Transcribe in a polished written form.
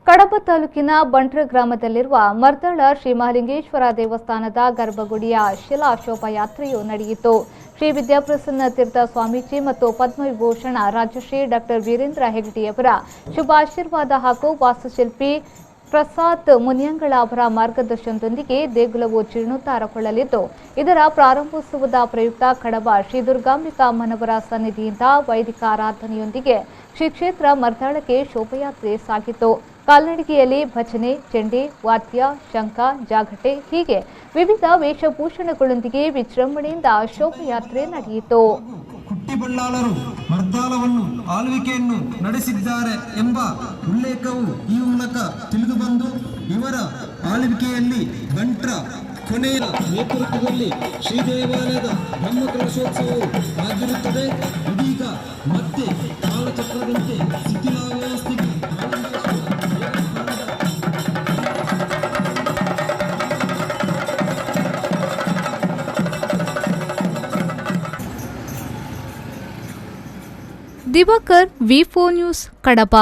ಕಡಬ ತಾಲೂಕಿನ ಬಂಟ್ರ ಗ್ರಾಮದಲ್ಲಿರುವ ಮರ್ದಳ ಶ್ರೀ ಮಹಾಲಿಂಗೇಶ್ವರ ದೇವಸ್ಥಾನದ ಗರ್ಭಗುಡಿಯ ಶಿಲಾ ಶೋಭಾಯಾತ್ರೆಯು ನಡೆಯಿತು. ಶ್ರೀ ವಿದ್ಯಾಪ್ರಸನ್ನ ತೀರ್ಥ ಸ್ವಾಮೀಜಿ ಮತ್ತು ಪದ್ಮವಿಭೂಷಣ ರಾಜಶ್ರೀ ಡಾಕ್ಟರ್ ವೀರೇಂದ್ರ ಹೆಗಡೆಯವರ ಶುಭ ಆಶೀರ್ವಾದ ಹಾಗೂ ವಾಸ್ತುಶಿಲ್ಪಿ ಪ್ರಸಾದ್ ಮುನಿಯಂಗಳ ಅವರ ಮಾರ್ಗದರ್ಶನದೊಂದಿಗೆ ದೇಗುಲವು ಜೀರ್ಣೋದ್ಧಾರಗೊಳ್ಳಲಿದ್ದು, ಇದರ ಪ್ರಾರಂಭೋತ್ಸವದ ಪ್ರಯುಕ್ತ ಕಡಬ ಶ್ರೀ ದುರ್ಗಾಂಬಿಕಾ ಅಮ್ಮನವರ ಸನ್ನಿಧಿಯಿಂದ ವೈದಿಕ ಆರಾಧನೆಯೊಂದಿಗೆ ಶ್ರೀ ಕ್ಷೇತ್ರ ಮರ್ದಾಳಕ್ಕೆ ಶೋಭಾಯಾತ್ರೆ ಸಾಗಿತು. ಕಾಲ್ನಡಿಗೆಯಲ್ಲಿ ಭಜನೆ, ಚೆಂಡೆ, ವಾದ್ಯ, ಶಂಖ, ಜಾಗಟೆ ಹೀಗೆ ವಿವಿಧ ವೇಷಭೂಷಣಗಳೊಂದಿಗೆ ವಿಜೃಂಭಣೆಯಿಂದ ಶೋಭಾಯಾತ್ರೆ ನಡೆಯಿತು. ಕುಟ್ಟಿಬಳ್ಳಾಳರು ಮರ್ದಾಳವನ್ನು ಆಳ್ವಿಕೆಯನ್ನು ನಡೆಸಿದ್ದಾರೆ ಎಂಬ ಉಲ್ಲೇಖವು ಈ ಮೂಲಕ ತಿಳಿದುಬಂದು, ಇವರ ಆಳ್ವಿಕೆಯಲ್ಲಿ ಬಂಟ್ರ ಕೊನೆಯ ನೇತೃತ್ವದಲ್ಲಿ ಶ್ರೀ ದೇವಾಲಯದ ಬ್ರಹ್ಮಕಲಶೋತ್ಸವವು ಆಗಿರುತ್ತದೆ. ಇದೀಗ ಮತ್ತೆ ಕಾಲಚಕ್ರದಂತೆ ಶಿಥಿಲಾವಸ್ಥೆಗೆ ದಿವಾಕರ್, ವಿ4 ನ್ಯೂಸ್, ಕಡಬ.